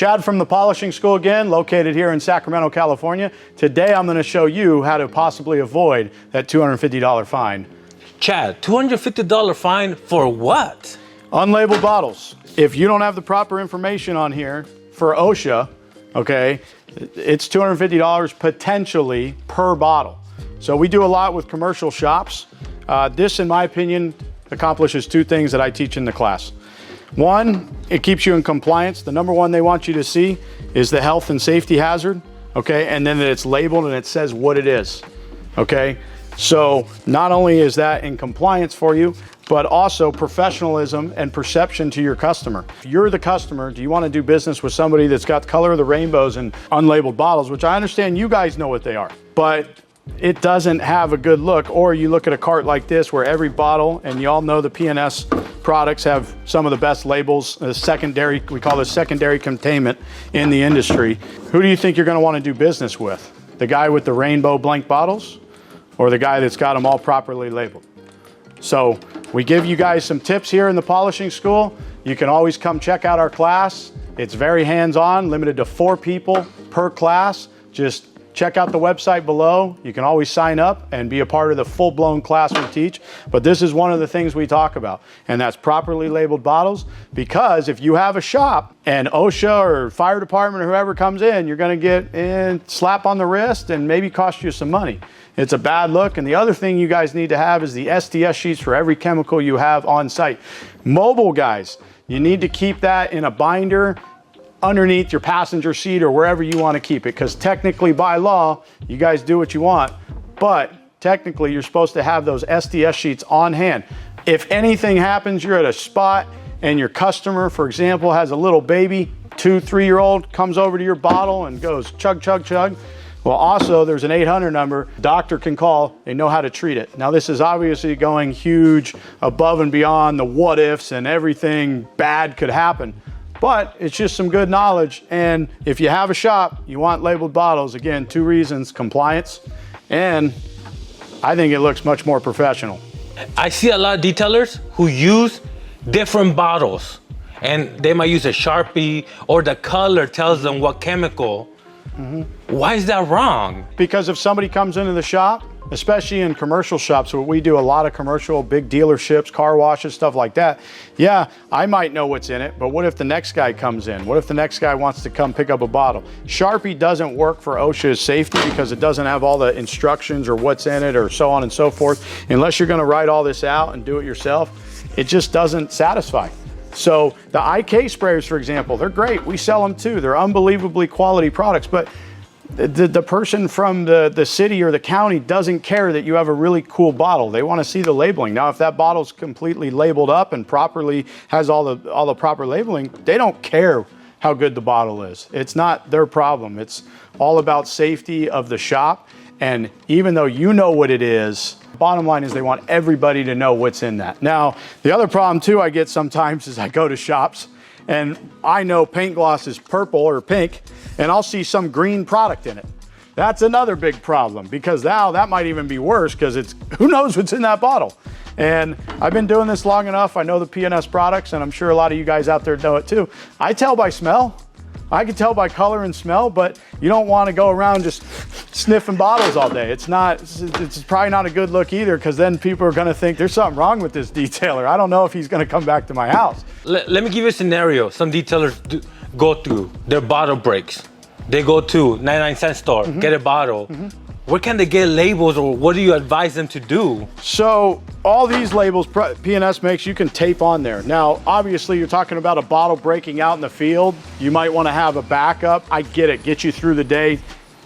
Chad from the Polishing School again, located here in Sacramento, California. Today I'm going to show you how to possibly avoid that $250 fine. Chad, $250 fine for what? Unlabeled bottles. If you don't have the proper information on here for OSHA, okay, it's $250 potentially per bottle. So we do a lot with commercial shops. This, in my opinion, accomplishes two things that I teach in the class. One, it keeps you in compliance. The number one they want you to see is the health and safety hazard, okay? And then that it's labeled and it says what it is, okay? So not only is that in compliance for you, but also professionalism and perception to your customer. If you're the customer, do you want to do business with somebody that's got the color of the rainbows and unlabeled bottles, which I understand you guys know what they are, but it doesn't have a good look. Or you look at a cart like this where every bottle, and you all know the P&S products have some of the best labels, secondary, we call this secondary containment in the industry. Who do you think you're going to want to do business with? The guy with the rainbow blank bottles or the guy that's got them all properly labeled? So we give you guys some tips here in the polishing school. You can always come check out our class. It's very hands-on, limited to 4 people per class. Just check out the website below. You can always sign up and be a part of the full-blown class we teach. But this is one of the things we talk about, and that's properly labeled bottles. Because if you have a shop and OSHA or fire department or whoever comes in, you're going to get a slap on the wrist and maybe cost you some money. It's a bad look. And the other thing you guys need to have is the STS sheets for every chemical you have on site. Mobile guys, you need to keep that in a binder underneath your passenger seat or wherever you want to keep it, because technically by law you guys do what you want, but technically you're supposed to have those STS sheets on hand. If anything happens, you're at a spot and your customer, for example, has a little baby, 2-3-year-old, comes over to your bottle and goes chug chug chug, well, also there's an 800 number doctor can call. They know how to treat it. Now this is obviously going huge above and beyond the what ifs and everything bad could happen. But it's just some good knowledge. And if you have a shop, you want labeled bottles, again, 2 reasons: compliance, and I think it looks much more professional. I see a lot of detailers who use different bottles, and they might use a Sharpie or the color tells them what chemical. Why is that wrong? Because if somebody comes into the shop, especially in commercial shops, where we do a lot of commercial, big dealerships, car washes, stuff like that. Yeah, I might know what's in it, but what if the next guy comes in? What if the next guy wants to come pick up a bottle? Sharpie doesn't work for OSHA's safety because it doesn't have all the instructions or what's in it or so on and so forth. Unless you're gonna write all this out and do it yourself, it just doesn't satisfy. So the IK sprayers, for example, they're great. We sell them too. They're unbelievably quality products, but the person from the city or the county doesn't care that you have a really cool bottle. They want to see the labeling. Now, if that bottle's completely labeled up and properly has all the proper labeling, they don't care how good the bottle is. It's not their problem. It's all about safety of the shop. And even though you know what it is, bottom line is they want everybody to know what's in that. Now, the other problem too I get sometimes is I go to shops and I know paint gloss is purple or pink, and I'll see some green product in it. That's another big problem, because now that might even be worse, because it's who knows what's in that bottle. And I've been doing this long enough. I know the P&S products, and I'm sure a lot of you guys out there know it too. I tell by smell. I can tell by color and smell, but you don't want to go around just sniffing bottles all day. It's probably not a good look either, because then people are going to think there's something wrong with this detailer. I don't know if he's going to come back to my house. Let me give you a scenario. Some detailers go through their bottle breaks. They go to 99-cent store, get a bottle. Where can they get labels, or what do you advise them to do? So all these labels P&S makes, you can tape on there. Now, obviously you're talking about a bottle breaking out in the field. You might want to have a backup. I get it, get you through the day.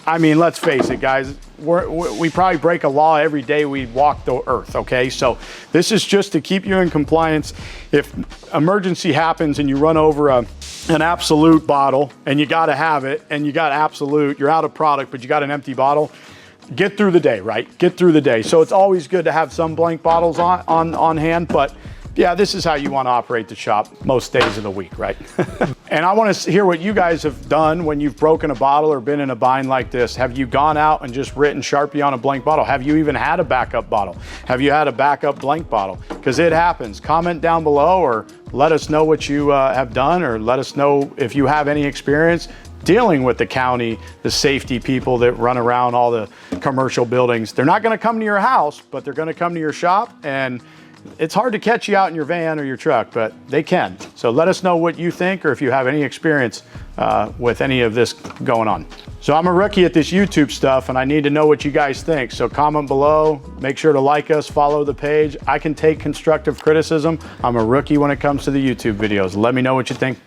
I mean, let's face it, guys. We probably break a law every day we walk the earth, okay? So this is just to keep you in compliance. If emergency happens and you run over an Absolute bottle and you gotta have it, and you got Absolute, you're out of product, but you got an empty bottle, get through the day, right? Get through the day. So it's always good to have some blank bottles on hand, but yeah, this is how you want to operate the shop most days of the week, right? And I want to hear what you guys have done when you've broken a bottle or been in a bind like this. Have you gone out and just written Sharpie on a blank bottle? Have you even had a backup bottle? Have you had a backup blank bottle? Because it happens. Comment down below or let us know what you have done, or let us know if you have any experience dealing with the county, the safety people that run around all the commercial buildings. They're not going to come to your house, but they're going to come to your shop, and it's hard to catch you out in your van or your truck, but they can. So let us know what you think, or if you have any experience with any of this going on. So I'm a rookie at this YouTube stuff, and I need to know what you guys think. So comment below, make sure to like us, follow the page. I can take constructive criticism. I'm a rookie when it comes to the YouTube videos. Let me know what you think